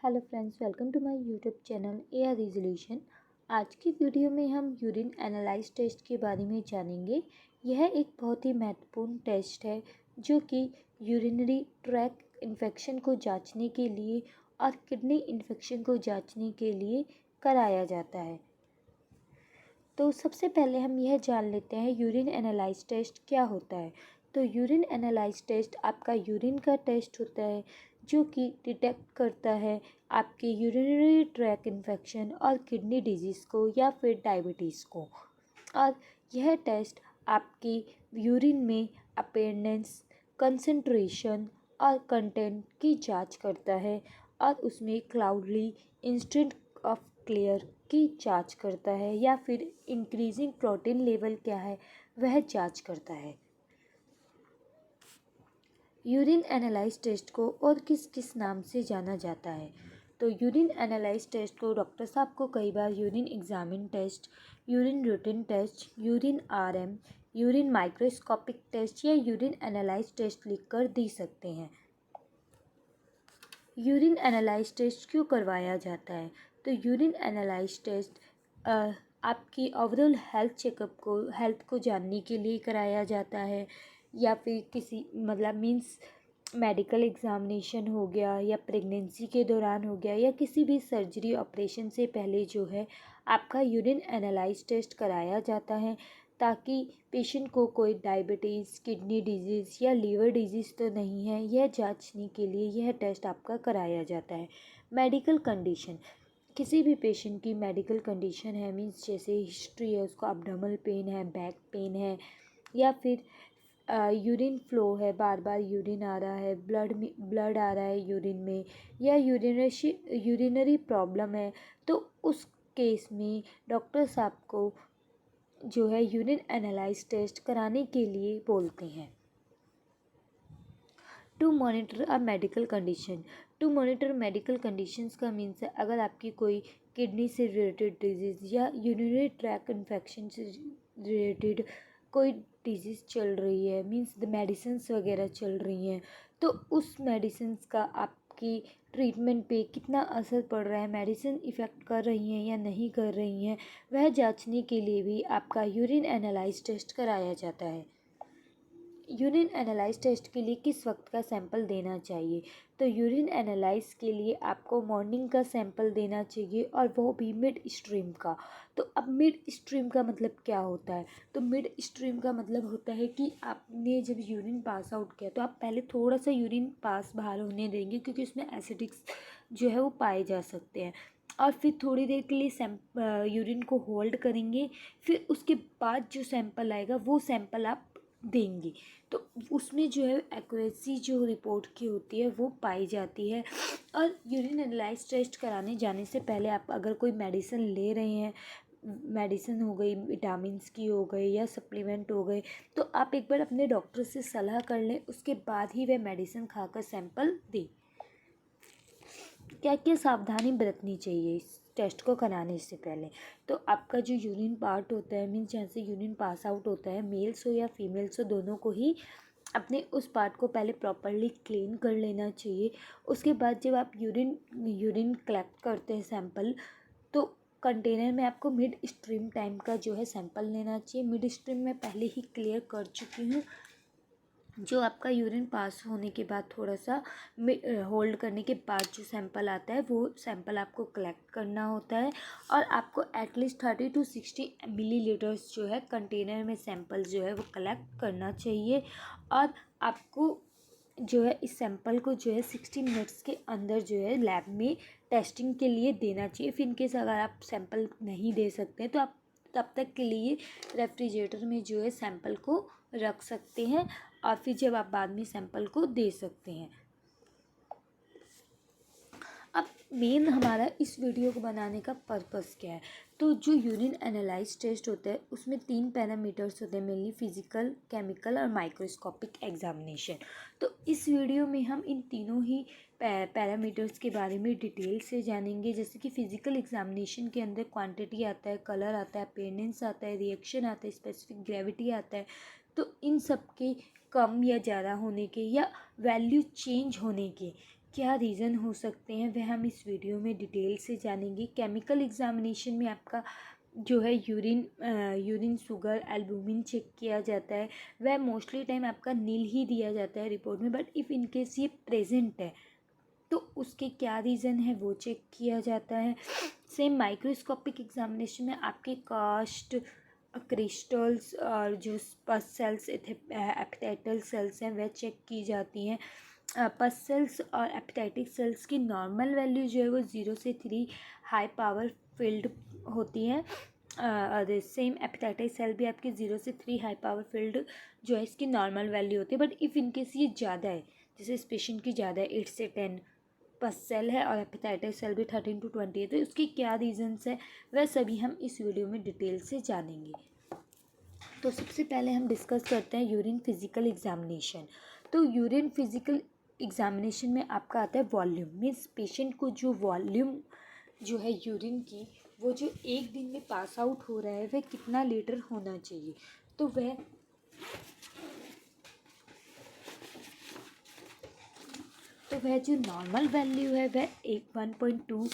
Hello friends, welcome to my YouTube channel AR resolution. आज की video में हम यूरिन एनालाइज टेस्ट के बारे में जानेंगे। यह एक बहुत ही महत्वपूर्ण टेस्ट है जो कि यूरिनरी ट्रैक्ट इन्फेक्शन को जांचने के लिए और किडनी इन्फेक्शन को जांचने के लिए कराया जाता है। तो सबसे पहले हम यह जान लेते हैं यूरिन एनालाइज टेस्ट क्या होता है। तो यूरिन एनालाइज टेस्ट आपका यूरिन का टेस्ट होता है जो कि डिटेक्ट करता है आपके यूरिनरी ट्रैक इन्फेक्शन और किडनी डिजीज़ को या फिर डायबिटीज़ को। और यह टेस्ट आपकी यूरिन में अपेयरेंस, कंसंट्रेशन और कंटेंट की जांच करता है और उसमें क्लाउडली इंस्टेंट ऑफ क्लियर की जांच करता है या फिर इंक्रीजिंग प्रोटीन लेवल क्या है वह जांच करता है। यूरिन एनालाइज टेस्ट को और किस किस नाम से जाना जाता है। तो यूरिन एनालाइज टेस्ट को डॉक्टर साहब को कई बार urine examine test, urine routine test, urine RM, urine microscopic test या यूरिन एनालाइज टेस्ट लिखकर दे सकते हैं। यूरिन एनालाइज टेस्ट क्यों करवाया जाता है? तो यूरिन एनालाइज टेस्ट आपकी ओवरऑल हेल्थ को जानने के लिए कराया जाता है या फिर किसी मीन्स मेडिकल एग्जामिनेशन हो गया या प्रेगनेंसी के दौरान हो गया या किसी भी सर्जरी ऑपरेशन से पहले जो है आपका यूरिन एनालाइज टेस्ट कराया जाता है ताकि पेशेंट को कोई डायबिटीज़, किडनी डिजीज़ या लीवर डिजीज़ तो नहीं है, यह जांचने के लिए यह टेस्ट आपका कराया जाता है। मेडिकल कंडीशन, किसी भी पेशेंट की मेडिकल कंडीशन है मीन्स जैसे हिस्ट्री है, उसको अब्डोमिनल पेन है, बैक पेन है या फिर यूरिन फ्लो है, बार बार यूरिन आ रहा है, ब्लड आ रहा है यूरिन में या यूरिनरी प्रॉब्लम है, तो उस केस में डॉक्टर साहब को जो है यूरिन एनालाइज टेस्ट कराने के लिए बोलते हैं। To monitor a medical condition, to monitor medical conditions का मीन्स है अगर आपकी कोई किडनी से रिलेटेड डिजीज़ या यूरिनरी ट्रैक इन्फेक्शन से रिलेटेड कोई डिजीज़ चल रही है मीन्स मेडिसिन्स वगैरह चल रही हैं, तो उस मेडिसिन्स का आपकी ट्रीटमेंट पे कितना असर पड़ रहा है, मेडिसिन इफ़ेक्ट कर रही हैं या नहीं कर रही हैं, वह जांचने के लिए भी आपका यूरिन एनालाइज टेस्ट कराया जाता है। यूरिन एनालाइज टेस्ट के लिए किस वक्त का सैंपल देना चाहिए? तो यूरिन एनालाइज के लिए आपको मॉर्निंग का सैंपल देना चाहिए और वो भी मिड स्ट्रीम का। तो अब मिड स्ट्रीम का मतलब क्या होता है? तो मिड स्ट्रीम का मतलब होता है कि आपने जब यूरिन पास आउट किया तो आप पहले थोड़ा सा यूरिन पास बाहर होने देंगे क्योंकि उसमें एसिडिक्स जो है वो पाए जा सकते हैं और फिर थोड़ी देर के लिए यूरिन को होल्ड करेंगे, फिर उसके बाद जो सैंपल आएगा वो सैंपल आप देंगे, तो उसमें जो है एक्यूरेसी जो रिपोर्ट की होती है वो पाई जाती है। और यूरिन एनालाइज टेस्ट कराने जाने से पहले आप अगर कोई मेडिसिन ले रहे हैं, मेडिसिन हो गई, विटामिन्स की हो गई या सप्लीमेंट हो गए, तो आप एक बार अपने डॉक्टर से सलाह कर लें, उसके बाद ही वह मेडिसिन खाकर सैंपल दें। क्या क्या सावधानी बरतनी चाहिए इस टेस्ट को कराने से पहले? तो आपका जो यूरिन पार्ट होता है मीन्स जहाँ से यूरिन पास आउट होता है, मेल्स हो या फीमेल्स हो दोनों को ही अपने उस पार्ट को पहले प्रॉपरली क्लीन कर लेना चाहिए। उसके बाद जब आप यूरिन कलेक्ट करते हैं सैंपल, तो कंटेनर में आपको मिड स्ट्रीम टाइम का जो है सैंपल लेना चाहिए। मिड स्ट्रीम में पहले ही क्लियर कर चुकी हूँ, जो आपका यूरिन पास होने के बाद थोड़ा सा होल्ड करने के बाद जो सैंपल आता है वो सैंपल आपको कलेक्ट करना होता है और आपको एटलीस्ट 30 to 60 मिलीलीटर्स जो है कंटेनर में सैंपल जो है वो कलेक्ट करना चाहिए। और आपको जो है इस सैंपल को जो है 60 मिनट्स के अंदर जो है लैब में टेस्टिंग के लिए देना चाहिए। फिर इनकेस अगर आप सैंपल नहीं दे सकते हैं तो आप तब तक के लिए रेफ्रिजरेटर में जो है सैंपल को रख सकते हैं और फिर जब आप बाद में सैंपल को दे सकते हैं। अब मेन हमारा इस वीडियो को बनाने का पर्पस क्या है? तो जो यूरिन एनालाइज टेस्ट होता है उसमें 3 पैरामीटर्स होते हैं, मेनली फिजिकल, केमिकल और माइक्रोस्कोपिक एग्जामिनेशन। तो इस वीडियो में हम इन तीनों ही पैरामीटर्स के बारे में डिटेल से जानेंगे। जैसे कि फिजिकल एग्जामिनेशन के अंदर क्वांटिटी आता है, कलर आता है, अपीयरेंस आता है, रिएक्शन आता है, स्पेसिफिक ग्रेविटी आता है। तो इन सब के कम या ज़्यादा होने के या वैल्यू चेंज होने के क्या रीज़न हो सकते हैं वह हम इस वीडियो में डिटेल से जानेंगे। केमिकल एग्जामिनेशन में आपका जो है यूरिन शुगर एल्बुमिन चेक किया जाता है। वह मोस्टली टाइम आपका नील ही दिया जाता है रिपोर्ट में, बट इफ़ इनकेस ये प्रेजेंट है तो उसके क्या रीज़न है वो चेक किया जाता है। सेम माइक्रोस्कोपिक एग्जामिनेशन में आपके कास्ट क्रिस्टल्स और जो पस सेल्स एपिथेलियल सेल्स हैं वह चेक की जाती हैं। पस सेल्स और एपिथेटिक सेल्स की नॉर्मल वैल्यू जो है वो 0 से 3 हाई पावर फील्ड होती है। और सेम एपिथेटिक सेल भी आपकी 0 से 3 हाई पावर फील्ड जो है इसकी नॉर्मल वैल्यू होती है। बट इफ़ इनकेस ये ज़्यादा है, जैसे इस पेशेंट की ज़्यादा है 8 से 10 पस सेल है और हेपेटाइटिस सेल भी 13 to 20 है, तो इसके क्या रीजंस है वह सभी हम इस वीडियो में डिटेल से जानेंगे। तो सबसे पहले हम डिस्कस करते हैं यूरिन फिजिकल एग्जामिनेशन। तो यूरिन फिजिकल एग्जामिनेशन में आपका आता है वॉल्यूम, मीन्स पेशेंट को जो वॉल्यूम जो है यूरिन की वो जो एक दिन में पास आउट हो रहा है वह कितना लीटर होना चाहिए। तो वह जो नॉर्मल वैल्यू है वह 1.2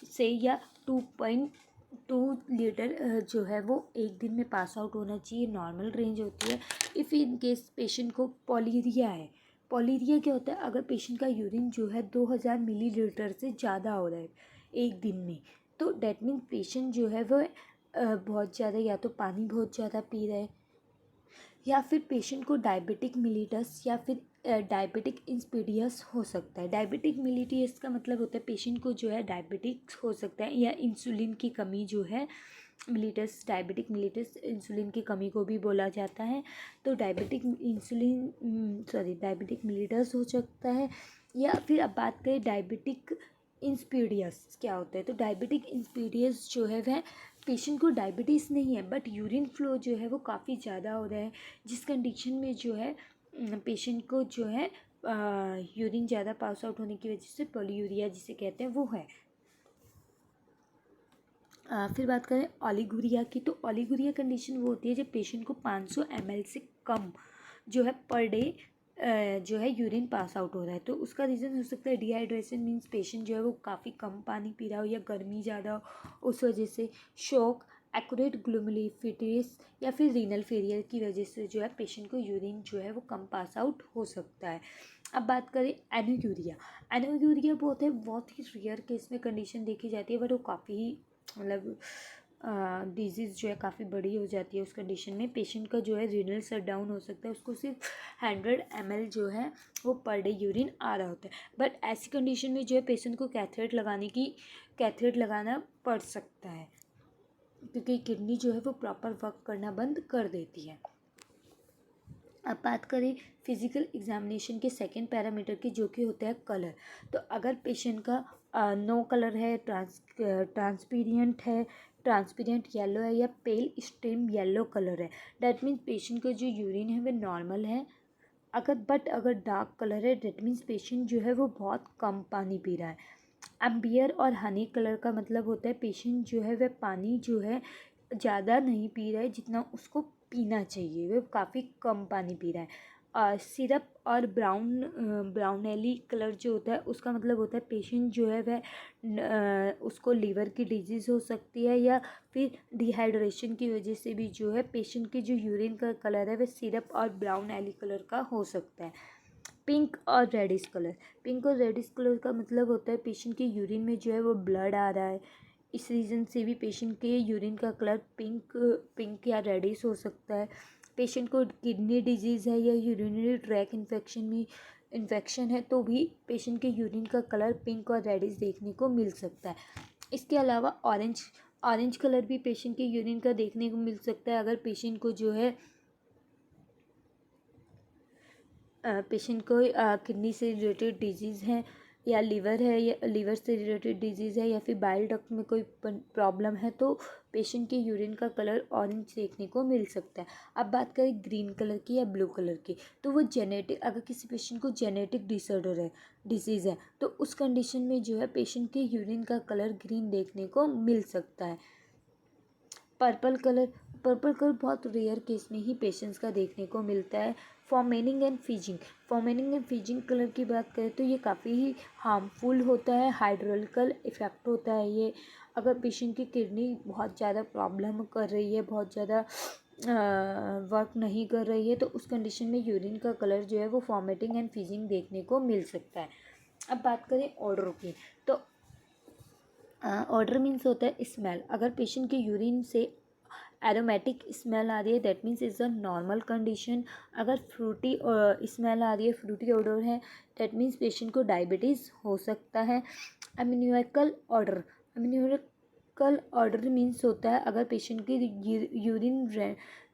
से या 2.2 लीटर जो है वो एक दिन में पास आउट होना चाहिए, नॉर्मल रेंज होती है। इफ़ इन केस पेशेंट को पॉलीरिया है, पॉलीरिया क्या होता है, अगर पेशेंट का यूरिन जो है 2000 मिलीलीटर से ज़्यादा हो रहा है एक दिन में, तो डैट मीन पेशेंट जो है वह बहुत ज़्यादा या तो पानी बहुत ज़्यादा पी रहा है, या फिर पेशेंट को डायबिटिक मिलिटस या फिर डायबिटिक इंसिपिडियस हो सकता है। डायबिटिक मिलिटस का मतलब होता है पेशेंट को जो है डायबिटिक्स हो सकता है, या इंसुलिन की कमी जो है मिलिटस, डायबिटिक मिलिटस इंसुलिन की कमी को भी बोला जाता है। तो डायबिटिक मिलिटस हो सकता है। या फिर अब बात करें डायबिटिक इंसिपिडियस क्या होता है, तो डायबिटिक इंसिपिडियस जो है वह पेशेंट को डायबिटीज़ नहीं है बट यूरिन फ्लो जो है वो काफ़ी ज़्यादा हो रहा है, जिस कंडीशन में जो है पेशेंट को जो है यूरिन ज़्यादा पास आउट होने की वजह से पॉलीयूरिया जिसे कहते हैं वो है। फिर बात करें ओलिगुरिया की, तो ओलिगुरिया कंडीशन वो होती है जब पेशेंट को 500 ml से कम जो है पर डे जो है यूरिन पास आउट हो रहा है। तो उसका रीज़न हो सकता है डिहाइड्रेशन, मीन्स पेशेंट जो है वो काफ़ी कम पानी पी रहा हो या गर्मी ज़्यादा हो उस वजह से, शॉक, एक्यूरेट ग्लोमेरुलफिटिस या फिर रीनल फेलियर की वजह से जो है पेशेंट को यूरिन जो है वो कम पास आउट हो सकता है। अब बात करें एनोयूरिया, एनोयूरिया बहुत ही रेयर केस में कंडीशन देखी जाती है, बट वो काफ़ी मतलब डिजीज़ जो है काफ़ी बड़ी हो जाती है। उस कंडीशन में पेशेंट का जो है रीनल शट डाउन हो सकता है, उसको सिर्फ 100 ml जो है वो पर डे यूरिन आ रहा होता है। बट ऐसी कंडीशन में जो है पेशेंट को कैथेट लगाना पड़ सकता है, क्योंकि किडनी जो है वो प्रॉपर वर्क करना बंद कर देती है। अब बात करें फिजिकल एग्जामिनेशन के सेकंड पैरामीटर की, जो कि होता है कलर। तो अगर पेशेंट का नो कलर है, ट्रांसपेरेंट येलो है या पेल स्ट्रीम येलो कलर है, डैट मीन्स पेशेंट का जो यूरिन है वह नॉर्मल है। अगर डार्क कलर है डैट मीन्स पेशेंट जो है वो बहुत कम पानी पी रहा है। एम्बियर और हनी कलर का मतलब होता है पेशेंट जो है वह पानी जो है ज़्यादा नहीं पी रहा है जितना उसको पीना चाहिए, वह काफ़ी कम पानी पी रहा है। सिरप और ब्राउनली कलर जो होता है उसका मतलब होता है पेशेंट जो है वह उसको लीवर की डिजीज़ हो सकती है, या फिर डिहाइड्रेशन की वजह से भी जो है पेशेंट की जो यूरिन का कलर है वह सिरप और ब्राउन एली कलर का हो सकता है। पिंक और रेडिश कलर का मतलब होता है पेशेंट के यूरिन में जो है वो ब्लड आ रहा है, इस रीज़न से भी पेशेंट के यूरिन का कलर पिंक या रेडिश हो सकता है। पेशेंट को किडनी डिजीज़ है या यूरिनरी ट्रैक इन्फेक्शन है तो भी पेशेंट के यूरिन का कलर पिंक और रेडिश देखने को मिल सकता है। इसके अलावा ऑरेंज कलर भी पेशेंट के यूरिन का देखने को मिल सकता है, अगर पेशेंट को जो है पेशेंट को किडनी से रिलेटेड डिजीज़ है या लीवर से रिलेटेड डिजीज़ है या फिर बाइल डक्ट में कोई प्रॉब्लम है तो पेशेंट के यूरिन का कलर ऑरेंज देखने को मिल सकता है। अब बात करें ग्रीन कलर की या ब्लू कलर की, तो वो अगर किसी पेशेंट को जेनेटिक डिसीज़ है तो उस कंडीशन में जो है पेशेंट के यूरिन का कलर ग्रीन देखने को मिल सकता है। पर्पल कलर बहुत रेयर केस में ही पेशेंट्स का देखने को मिलता है। फॉर्मेनिंग एंड फीजिंग। फॉर्मेनिंग एंड फीजिंग कलर की बात करें तो ये काफ़ी ही हार्मफुल होता है, हाइड्रोलिकल इफ़ेक्ट होता है ये। अगर पेशेंट की किडनी बहुत ज़्यादा प्रॉब्लम कर रही है, बहुत ज़्यादा वर्क नहीं कर रही है, तो उस कंडीशन में यूरिन का कलर जो है वो फॉर्मेटिंग एंड फीजिंग देखने को मिल सकता है। अब बात करें ऑर्डर की, तो ऑर्डर मीन्स होता है स्मेल। अगर पेशेंट के यूरिन से एरोमेटिक स्मेल आ रही है, that means is a normal condition. अगर फ्रूटी स्मेल आ रही है, फ्रूटी ऑर्डर है, दैट मीन्स पेशेंट को डायबिटीज़ हो सकता है। अम्यूनिकल ऑर्डर, अम्यूनिकल ऑर्डर मीन्स होता है अगर पेशेंट की यूरिन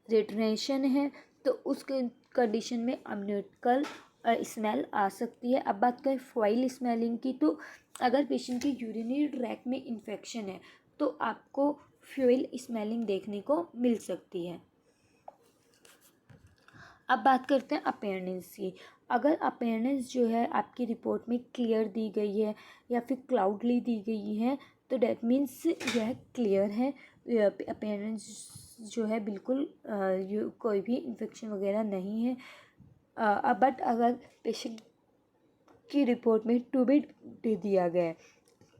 रिटेंशन है तो उस कंडीशन में अम्यूनिकल स्मेल आ सकती है। अब बात करें फॉइल स्मेलिंग की, तो अगर पेशेंट के यूरिनरी ट्रैक में इन्फेक्शन है तो आपको फ्यूल स्मेलिंग देखने को मिल सकती है। अब बात करते हैं अपीयरेंस की। अगर अपीयरेंस जो है आपकी रिपोर्ट में क्लियर दी गई है या फिर क्लाउडली दी गई है तो डैट मीन्स यह क्लियर है, अपीयरेंस जो है बिल्कुल कोई भी इन्फेक्शन वगैरह नहीं है। बट अगर पेशेंट की रिपोर्ट में टू बी दे दिया गया है,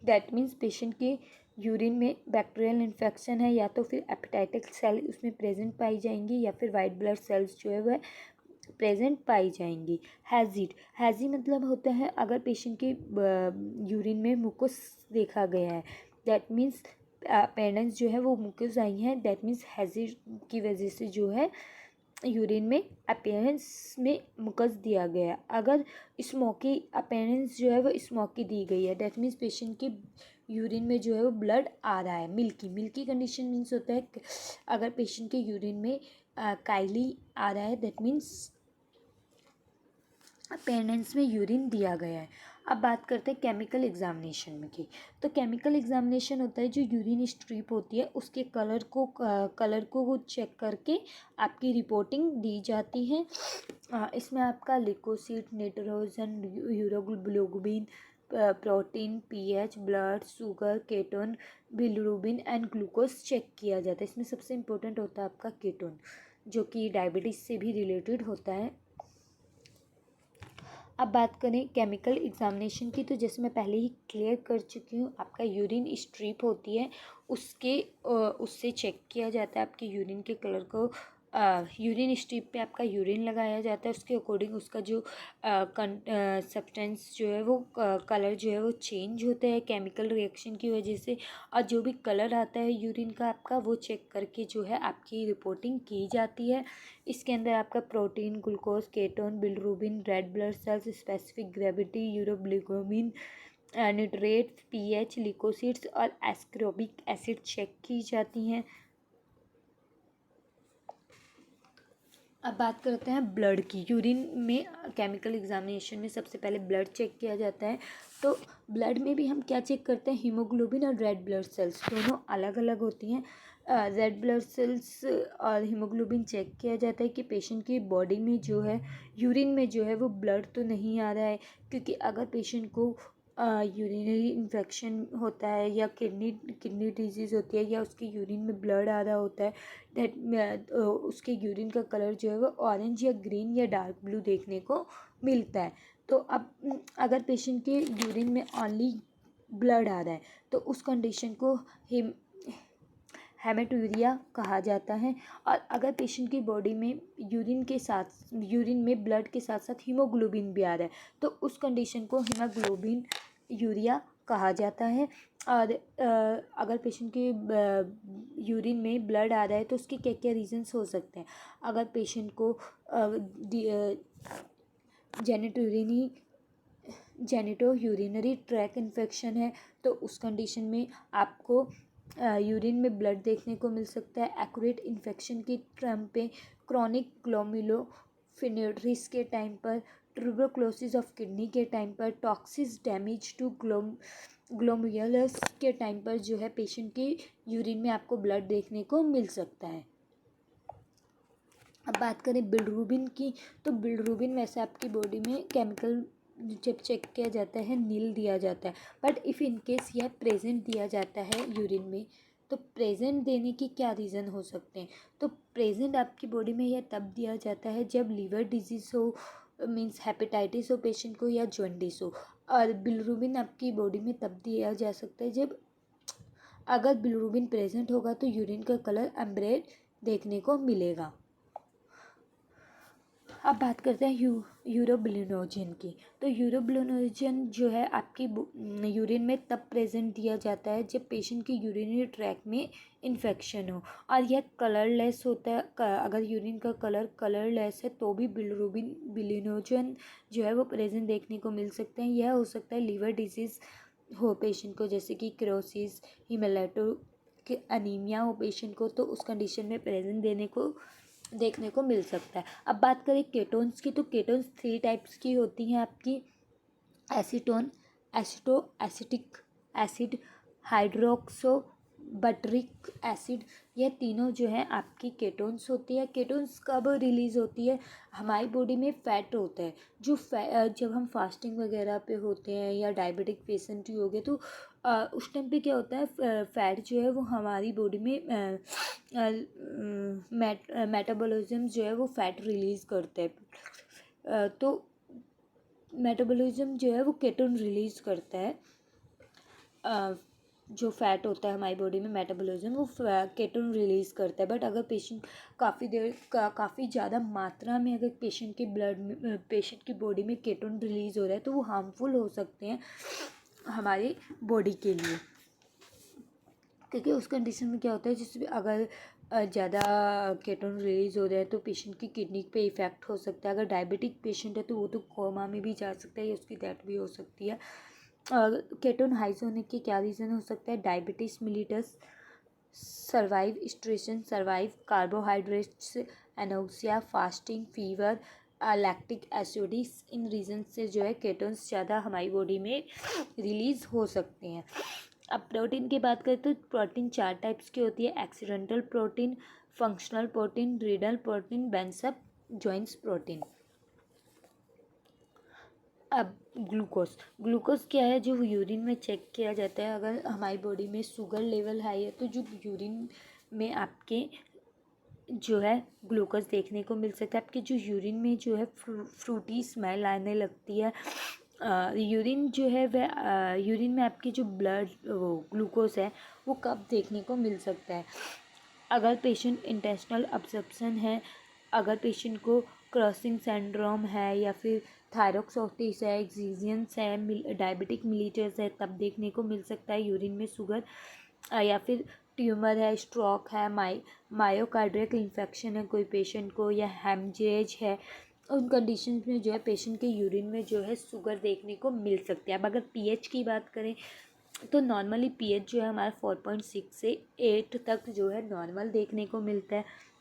दैट मीन्स पेशेंट के यूरिन में बैक्टीरियल इन्फेक्शन है, या तो फिर हेपेटाइटिक सेल उसमें प्रेजेंट पाई जाएंगी या फिर वाइट ब्लड सेल्स जो है वह प्रेजेंट पाई जाएंगी। हैज़ी मतलब होता है अगर पेशेंट के यूरिन में मुकस देखा गया है, दैट मीन्स पेरेंट्स जो है वो मुकस आई हैं, दैट मीन्स हैज़ी की वजह से जो है यूरिन में अपीयरेंस में मुकस दिया गया। अगर स्मोकी अपीयरेंस जो है वो स्मोकी दी गई है, दैट मीन्स पेशेंट के यूरिन में जो है वो ब्लड आ रहा है। मिल्की कंडीशन मीन्स होता है अगर पेशेंट के यूरिन में काइली आ रहा है, दैट मीन्स पेरेंट्स में यूरिन दिया गया है। अब बात करते हैं केमिकल एग्जामिनेशन में की, तो केमिकल एग्जामिनेशन होता है जो यूरिन स्ट्रिप होती है उसके कलर को वो चेक करके आपकी रिपोर्टिंग दी जाती है। इसमें आपका लिकोसिड, नाइट्रोजन, यूरोग्लोबुलिन, protein, pH, blood sugar, ketone, bilirubin and glucose check किया जाता है। इसमें सबसे इम्पोर्टेंट होता है आपका केटोन, जो कि डायबिटीज़ से भी रिलेटेड होता है। अब बात करें केमिकल एग्जामिनेशन की, तो जैसे मैं पहले ही क्लियर कर चुकी हूँ, आपका यूरिन स्ट्रिप होती है उससे चेक किया जाता है आपके यूरिन के कलर को। यूरिन स्ट्रिप पे आपका यूरिन लगाया जाता है, उसके अकॉर्डिंग उसका जो सब्सटेंस जो है वो कलर जो है वो चेंज होता है केमिकल रिएक्शन की वजह से। और जो भी कलर आता है यूरिन का आपका वो चेक करके जो है आपकी रिपोर्टिंग की जाती है। इसके अंदर आपका protein, glucose, ketone, bilirubin, red blood cells, specific gravity, यूरोग्लिकोमिन, न्यूट्रेट, पीएच, लिकोसिड्स और एस्कॉर्बिक एसिड चेक की जाती हैं। अब बात करते हैं ब्लड की। यूरिन में केमिकल एग्जामिनेशन में सबसे पहले ब्लड चेक किया जाता है, तो ब्लड में भी हम क्या चेक करते हैं, हीमोग्लोबिन और रेड ब्लड सेल्स दोनों अलग अलग होती हैं। रेड ब्लड सेल्स और हीमोग्लोबिन चेक किया जाता है कि पेशेंट की बॉडी में जो है यूरिन में जो है वो ब्लड तो नहीं आ रहा है, क्योंकि अगर पेशेंट को यूरिनरी इन्फेक्शन होता है या किडनी डिजीज़ होती है या उसके यूरिन में ब्लड आ रहा होता है, दैट उसके यूरिन का कलर जो है वो ऑरेंज या ग्रीन या डार्क ब्लू देखने को मिलता है। तो अब अगर पेशेंट के यूरिन में ओनली ब्लड आ रहा है तो उस कंडीशन को हेमेटूरिया कहा जाता है। और अगर पेशेंट की बॉडी में यूरिन में ब्लड के साथ साथ हीमोग्लोबिन भी आ रहा है तो उस कंडीशन को हीमोग्लोबिन यूरिया कहा जाता है। और अगर पेशेंट के यूरिन में ब्लड आ रहा है तो उसके क्या क्या रीजंस हो सकते हैं। अगर पेशेंट को जेनिटो यूरिनरी ट्रैक इन्फेक्शन है तो उस कंडीशन में आपको यूरिन में ब्लड देखने को मिल सकता है। एक्यूरेट इन्फेक्शन की टर्म पे क्रॉनिक ग्लोमेरुलोनेफ्राइटिस के टाइम पर, ट्यूबरक्लोसिस ऑफ किडनी के टाइम पर, टॉक्सिस डैमेज टू ग्लोमेरुलस के टाइम पर जो है पेशेंट के यूरिन में आपको ब्लड देखने को मिल सकता है। अब बात करें बिलिरुबिन की, तो बिलिरुबिन वैसे आपकी बॉडी में केमिकल जब चेक किया जाता है नील दिया जाता है, बट इफ़ इन केस यह प्रेजेंट दिया जाता है यूरिन में तो प्रेजेंट देने के क्या रीज़न हो सकते हैं? तो प्रेजेंट आपकी बॉडी में यह तब दिया जाता है जब लीवर डिजीज़ हो, मीन्स हेपेटाइटिस हो पेशेंट को, या जॉन्डिस हो। और बिलिरुबिन आपकी बॉडी में तब दिया जा सकता है जब, अगर बिलिरुबिन प्रेजेंट होगा तो यूरिन का कलर एम्ब्रेड देखने को मिलेगा। अब बात करते हैं यूरोबिलिनोजन की। तो यूरोबिलिनोजन जो है आपकी यूरिन में तब प्रेजेंट दिया जाता है जब पेशेंट की यूरिनरी ट्रैक में इन्फेक्शन हो, और यह कलरलेस होता है। अगर यूरिन का कलर कलरलेस है तो भी बिलिनोजन जो है वो प्रेजेंट देखने को मिल सकते हैं। यह हो सकता है लीवर डिजीज़ हो पेशेंट को, जैसे कि क्रोसिस, हिमेलेटो कि अनीमिया हो पेशेंट को, तो उस कंडीशन में प्रेजेंट देखने को मिल सकता है। अब बात करें केटोन्स की, तो केटोन्स 3 टाइप्स की होती हैं आपकी: acetone, एसिटो acetic acid, hydroxo बटरिक acid. यह तीनों जो है आपकी केटोन्स होती है। केटोन्स कब रिलीज होती है? हमारी बॉडी में फैट होता है जो जब हम फास्टिंग वगैरह पे होते हैं, या डायबिटिक पेशेंट ही हो गए, तो उस टाइम पे क्या होता है, फैट जो है वो हमारी बॉडी में मेटाबॉलिज्म जो है वो फैट रिलीज़ करता है। तो मेटाबॉलिज्म जो है वो केटोन रिलीज़ करता है। जो फैट होता है हमारी बॉडी में, मेटाबॉलिज्म वो केटोन रिलीज़ करता है। बट अगर पेशेंट काफ़ी ज़्यादा मात्रा में अगर पेशेंट की बॉडी में केटोन रिलीज़ हो रहा है तो वो हार्मफुल हो सकते हैं हमारी बॉडी के लिए। क्योंकि उस कंडीशन में क्या होता है, जिसमें अगर ज़्यादा केटोन रिलीज़ हो रहा है तो पेशेंट की किडनी पे इफ़ेक्ट हो सकता है। अगर डायबिटिक पेशेंट है तो वो तो कोमा में भी जा सकता है, या उसकी डेथ भी हो सकती है। और केटोन हाइज होने के क्या रीज़न हो सकता है? डायबिटीज़ मिलिटस, सर्वाइव स्ट्रेसन, सर्वाइव carbohydrates, anoxia, fasting, fever, lactic acidosis. इन रीज़न से जो है केटोन्स ज़्यादा हमारी बॉडी में रिलीज़ हो सकते हैं। अब प्रोटीन की बात करें तो प्रोटीन 4 टाइप्स की होती है: एक्सीडेंटल प्रोटीन, फंक्शनल प्रोटीन, रीडल प्रोटीन, बेंसअप जॉइंट्स प्रोटीन। अब ग्लूकोज क्या है? जो यूरिन में चेक किया जाता है। अगर हमारी बॉडी में शुगर लेवल हाई है तो जो यूरिन में आपके जो है ग्लूकोज देखने को मिल सकता है। आपके जो यूरिन में जो है फ्रूटी स्मेल आने लगती है। यूरिन जो है वह यूरिन में आपकी जो ब्लड वो ग्लूकोज है वो कब देखने को मिल सकता है? अगर पेशेंट इंटेस्टिनल अब्जॉर्प्शन है, अगर पेशेंट को क्रॉसिंग सिंड्रोम है, या फिर थायरॉक्सोटिस है, एक्जिजियंस है, डायबिटिक मिलिटस है, तब देखने को मिल सकता है यूरिन में शुगर। या फिर ट्यूमर है, स्ट्रोक है, मायोकार्डियक इन्फेक्शन है कोई पेशेंट को, या हेमरेज है, उन कंडीशंस में जो है पेशेंट के यूरिन में जो है शुगर देखने को मिल सकती है। अब अगर पीएच की बात करें तो नॉर्मली पीएच जो है हमारा 4.6 से 8 तक जो है नॉर्मल देखने को मिलता है।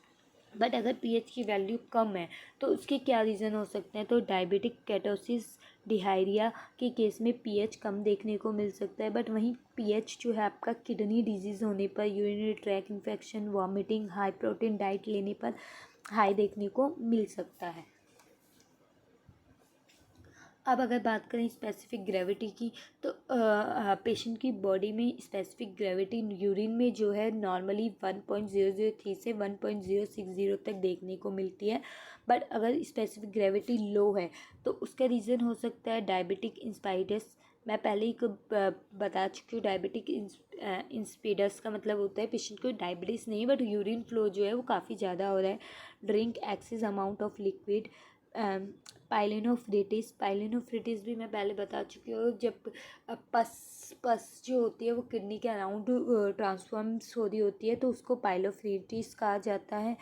बट अगर पीएच की वैल्यू कम है तो उसके क्या रीज़न हो सकते हैं? तो डायबिटिक केटोसिस, डिहाइरिया के केस में पीएच कम देखने को मिल सकता है। बट वहीं पीएच जो है आपका किडनी डिजीज़ होने पर, urinary tract infection, vomiting, high protein diet लेने पर हाई देखने को मिल सकता है। अब अगर बात करें स्पेसिफिक ग्रेविटी की, तो पेशेंट की बॉडी में स्पेसिफिक ग्रेविटी यूरिन में जो है नॉर्मली 1.003 से 1.060 तक देखने को मिलती है। बट अगर स्पेसिफिक ग्रेविटी लो है तो उसका रीज़न हो सकता है डायबिटिक इंस्पाइडस। मैं पहले ही बता चुकी हूँ, डायबिटिक इंस्पिडस का मतलब होता है पेशेंट को डायबिटीज़ नहीं बट यूरिन फ्लो जो है वो काफ़ी ज़्यादा हो रहा है। Drink excess amount of liquid, pyelonephritis भी मैं पहले बता चुकी हूँ। जब पस जो होती है वो किडनी के अराउंड ट्रांसफॉर्म्स हो रही होती है तो उसको पाइलोफ्रिटिस कहा जाता है।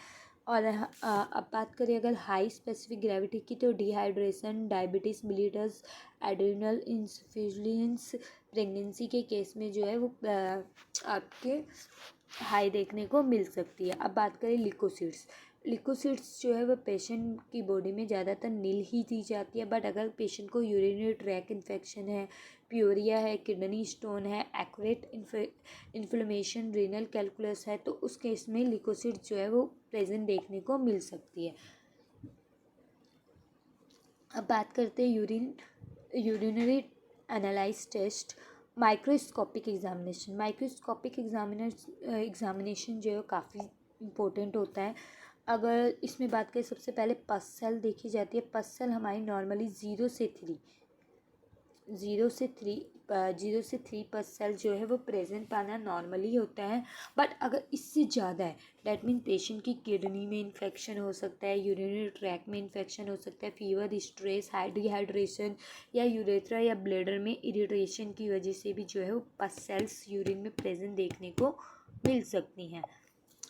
और अब बात करें अगर हाई स्पेसिफिक ग्रेविटी की, तो dehydration, diabetes mellitus, adrenal insufficiency pregnancy के केस में जो है वो आपके हाई देखने को मिल सकती है। अब बात करें लिकोसिड्स जो है वह पेशेंट की बॉडी में ज़्यादातर नील ही दी जाती है। बट अगर पेशेंट को यूरिनरी ट्रैक इन्फेक्शन है, प्यूरिया है, किडनी स्टोन है, एक्यूरेट इन्फ्लेमेशन, रीनल कैलकुलस है, तो उस केस में लिकोसिड जो है वो प्रेजेंट देखने को मिल सकती है। अब बात करते हैं urinary analyse test. Microscopic examination जो है काफ़ी इम्पोर्टेंट होता है। अगर इसमें बात करें, सबसे पहले पस सेल देखी जाती है। पस सेल हमारी नॉर्मली जीरो से थ्री पस सेल जो है वो प्रेजेंट पाना नॉर्मली होता है। बट अगर इससे ज़्यादा है, डैट मीन पेशेंट की किडनी में इन्फेक्शन हो सकता है, यूरिनरी ट्रैक में इन्फेक्शन हो सकता है, फीवर, स्ट्रेस, डिहाइड्रेशन या यूरेथ्रा या ब्लैडर में इरिटेशन की वजह से भी जो है वो पस सेल्स यूरिन में प्रेजेंट देखने को मिल सकती हैं।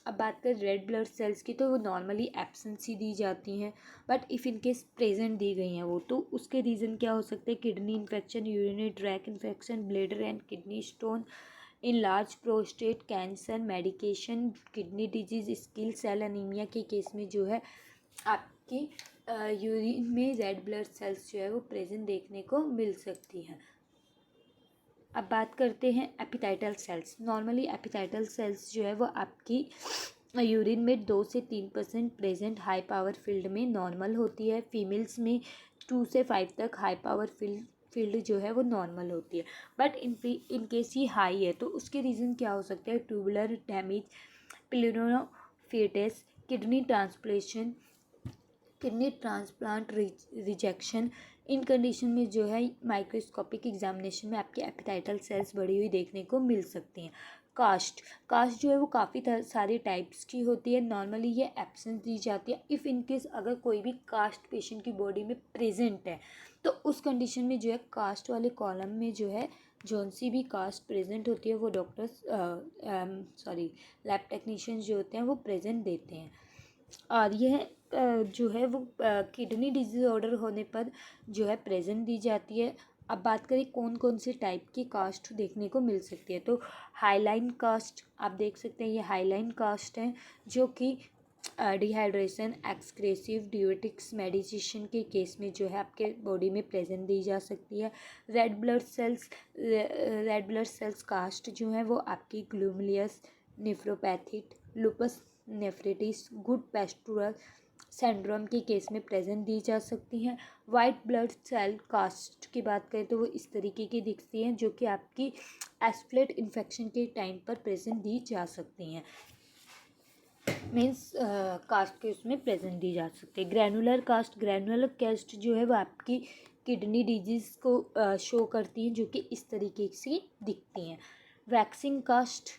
अब बात करें रेड ब्लड सेल्स की, तो वो नॉर्मली एब्सेंस ही दी जाती हैं। But if in case present दी गई हैं वो, तो उसके रीज़न क्या हो सकते हैं? Kidney infection, urinary tract infection, bladder and kidney stone, enlarged prostate cancer, medication, kidney disease, sickle cell anaemia के केस में जो है आपकी यूरिन में रेड ब्लड सेल्स जो है वो प्रेजेंट देखने को मिल सकती हैं। अब बात करते हैं epithelial cells. Normally epithelial cells जो है वो आपकी यूरिन में 2 से 3% प्रेजेंट हाई पावर फील्ड में नॉर्मल होती है। फीमेल्स में 2 से 5 तक हाई पावर फील्ड जो है वो नॉर्मल होती है। बट इन केस ये हाई है तो उसके रीज़न क्या हो सकते हैं? Tubular damage, pyelonephritis, kidney transplant rejection. इन कंडीशन में जो है माइक्रोस्कोपिक एग्जामिनेशन में आपकी एपिथेलियल सेल्स बढ़ी हुई देखने को मिल सकती हैं। कास्ट जो है वो काफ़ी सारे टाइप्स की होती है। नॉर्मली ये एब्सेंस दी जाती है। इफ़ इन केस अगर कोई भी कास्ट पेशेंट की बॉडी में प्रेजेंट है तो उस कंडीशन में जो है कास्ट वाले कॉलम में जो है जौन सी भी कास्ट प्रेजेंट होती है वो डॉक्टर्स लैब टेक्नीशियंस जो होते हैं वो प्रेजेंट देते हैं। और यह जो है वो किडनी डिसऑर्डर होने पर जो है प्रेजेंट दी जाती है। अब बात करें कौन कौन से टाइप की कास्ट देखने को मिल सकती है, तो हाईलाइन कास्ट आप देख सकते हैं, ये हाईलाइन कास्ट है जो कि डिहाइड्रेशन, एक्सक्रेसिव ड्यूरेटिक्स मेडिकेशन के केस में जो है आपके बॉडी में प्रेजेंट दी जा सकती है। रेड ब्लड सेल्स कास्ट जो है वो आपकी ग्लूमिलियस nephropathy, lupus nephritis, Goodpasture syndrome के केस में प्रेजेंट दी जा सकती हैं। वाइट ब्लड सेल कास्ट की बात करें तो वो इस तरीके की दिखती हैं जो कि आपकी एस्प्लेट इन्फेक्शन के टाइम पर प्रेजेंट दी जा सकती हैं। मीन्स कास्ट के उसमें प्रेजेंट दी जा सकती है। ग्रैनुलर कास्ट जो है वो आपकी किडनी डिजीज़ को शो करती हैं जो कि इस तरीके से दिखती हैं। वैक्सिंग कास्ट,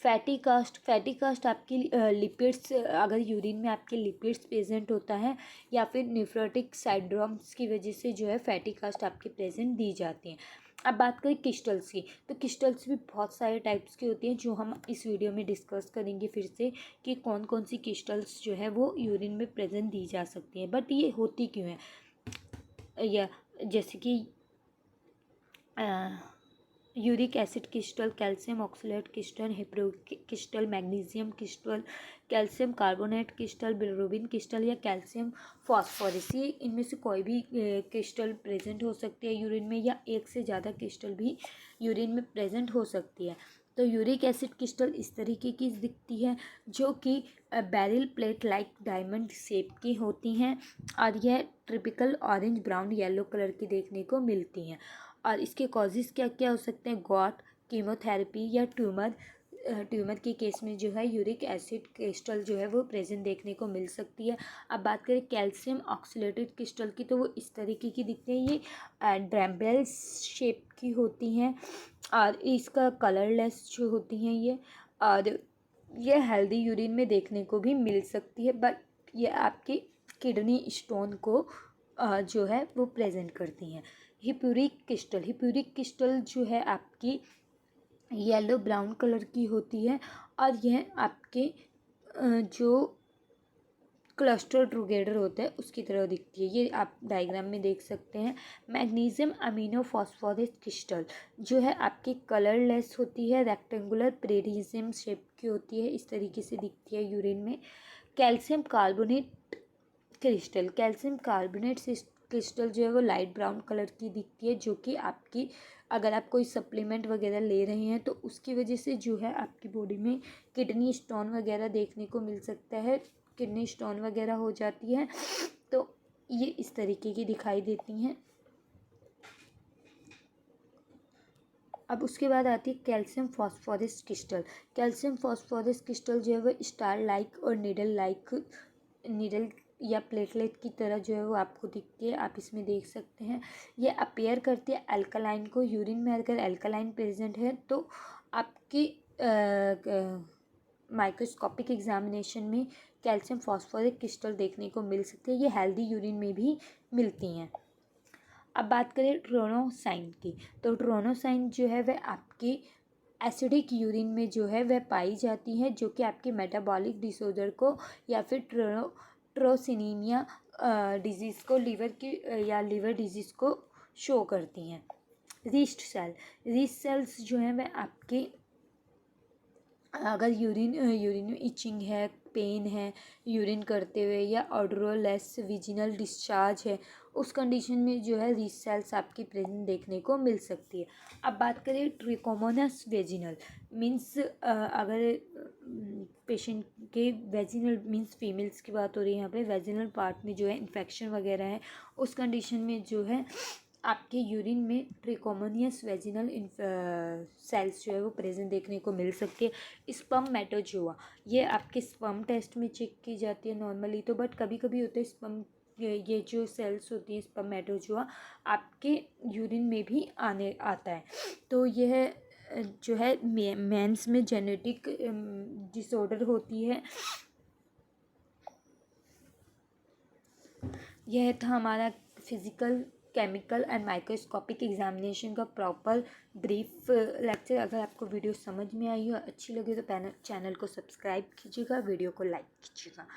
फैटी कास्ट आपकी लिपिड्स, अगर यूरिन में आपके लिपिड्स प्रेजेंट होता है या फिर नेफ्रोटिक सिंड्रोम्स की वजह से जो है फैटी कास्ट आपके प्रेजेंट दी जाती हैं। अब बात करें क्रिस्टल्स की, तो क्रिस्टल्स भी बहुत सारे टाइप्स की होती हैं जो हम इस वीडियो में डिस्कस करेंगे फिर से कि कौन कौन सी क्रिस्टल्स जो है वो यूरिन में प्रेजेंट दी जा सकती हैं। बट ये होती क्यों है? या जैसे कि uric acid crystal, calcium oxalate crystal, hippuric crystal, magnesium crystal, calcium carbonate crystal, bilirubin crystal या कैल्शियम फॉस्फोरस, ये इनमें से कोई भी क्रिस्टल प्रेजेंट हो सकती है यूरिन में, या एक से ज़्यादा क्रिस्टल भी यूरिन में प्रेजेंट हो सकती है। तो यूरिक एसिड क्रिस्टल इस तरीके की दिखती है जो कि बैरिल प्लेट लाइक डायमंड शेप की होती हैं और यह typical orange, brown, yellow colour की देखने को मिलती हैं। और इसके कॉजेज़ क्या क्या हो सकते हैं? गॉट, कीमोथेरेपी या ट्यूमर के केस में जो है यूरिक एसिड क्रिस्टल जो है वो प्रेजेंट देखने को मिल सकती है। अब बात करें कैल्शियम ऑक्सलेटेड क्रिस्टल की, तो वो इस तरीके की दिखती है, ये ड्रैम्बेल शेप की होती हैं और इसका कलरलेस जो होती हैं ये, और ये हेल्दी यूरिन में देखने को भी मिल सकती है। बट ये आपकी किडनी स्टोन को जो है वो प्रेजेंट करती हैं। हिप्यूरिक क्रिस्टल जो है आपकी येलो ब्राउन कलर की होती है और यह आपके जो क्लस्टर टुगेदर होता है उसकी तरह दिखती है, ये आप डायग्राम में देख सकते हैं। मैग्नीशियम अमीनो फॉस्फोरस क्रिस्टल जो है आपकी कलरलेस होती है, रेक्टेंगुलर प्रिज्म शेप की होती है, इस तरीके से दिखती है यूरिन में। कैल्शियम कार्बोनेट क्रिस्टल जो है वो लाइट ब्राउन कलर की दिखती है जो कि आपकी, अगर आप कोई सप्लीमेंट वगैरह ले रहे हैं तो उसकी वजह से जो है आपकी बॉडी में किडनी स्टोन वगैरह देखने को मिल सकता है, किडनी स्टोन वगैरह हो जाती है, तो ये इस तरीके की दिखाई देती हैं। अब उसके बाद आती है calcium phosphorus crystal. Calcium phosphorus crystal जो है वो स्टार लाइक और नीडल या प्लेटलेट की तरह जो है वो आपको दिखती है, आप इसमें देख सकते हैं। ये अपेयर करती है अल्कलाइन को। यूरिन में अगर अल्कलाइन प्रेजेंट है तो आपकी माइक्रोस्कोपिक एग्जामिनेशन में कैल्शियम फॉस्फोरिक क्रिस्टल देखने को मिल सकती है। ये हेल्दी यूरिन में भी मिलती हैं। अब बात करें ट्रोनोसाइन की, तो ट्रोनोसाइन जो है वह आपकी एसिडिक यूरिन में जो है वह पाई जाती है, जो कि आपके मेटाबॉलिक डिसऑर्डर को या फिर ट्रोसिनीमिया डिजीज़ को, लिवर डिजीज़ को शो करती हैं। रीस्ट सेल्स जो है वह आपके अगर यूरिन में इचिंग है, पेन है यूरिन करते हुए, या ऑडोरलेस विजिनल डिस्चार्ज है, उस कंडीशन में जो है रीच सेल्स आपकी प्रेजेंट देखने को मिल सकती है। अब बात करें ट्रिकोमोनस वेजिनल मीन्स, अगर पेशेंट के वेजिनल मीन्स फीमेल्स की बात हो रही है यहाँ पे, वेजिनल पार्ट में जो है इन्फेक्शन वगैरह है, उस कंडीशन में जो है आपके यूरिन में ट्रिकोमोनियस वेजिनल सेल्स जो है वो प्रेजेंट देखने को मिल सकती है। स्पर्मेटोजोआ, ये आपके स्पर्म टेस्ट में चेक की जाती है नॉर्मली तो, बट कभी कभी होता है स्पर्म, ये जो सेल्स होती हैं स्पर्मेटोजोआ आपके यूरिन में भी आता है। तो यह जो है मेंस में जेनेटिक डिसऑर्डर होती है। यह था हमारा physical, chemical and microscopic examination का प्रॉपर ब्रीफ लेक्चर। अगर आपको वीडियो समझ में आई हो, अच्छी लगे तो चैनल को सब्सक्राइब कीजिएगा, वीडियो को लाइक कीजिएगा।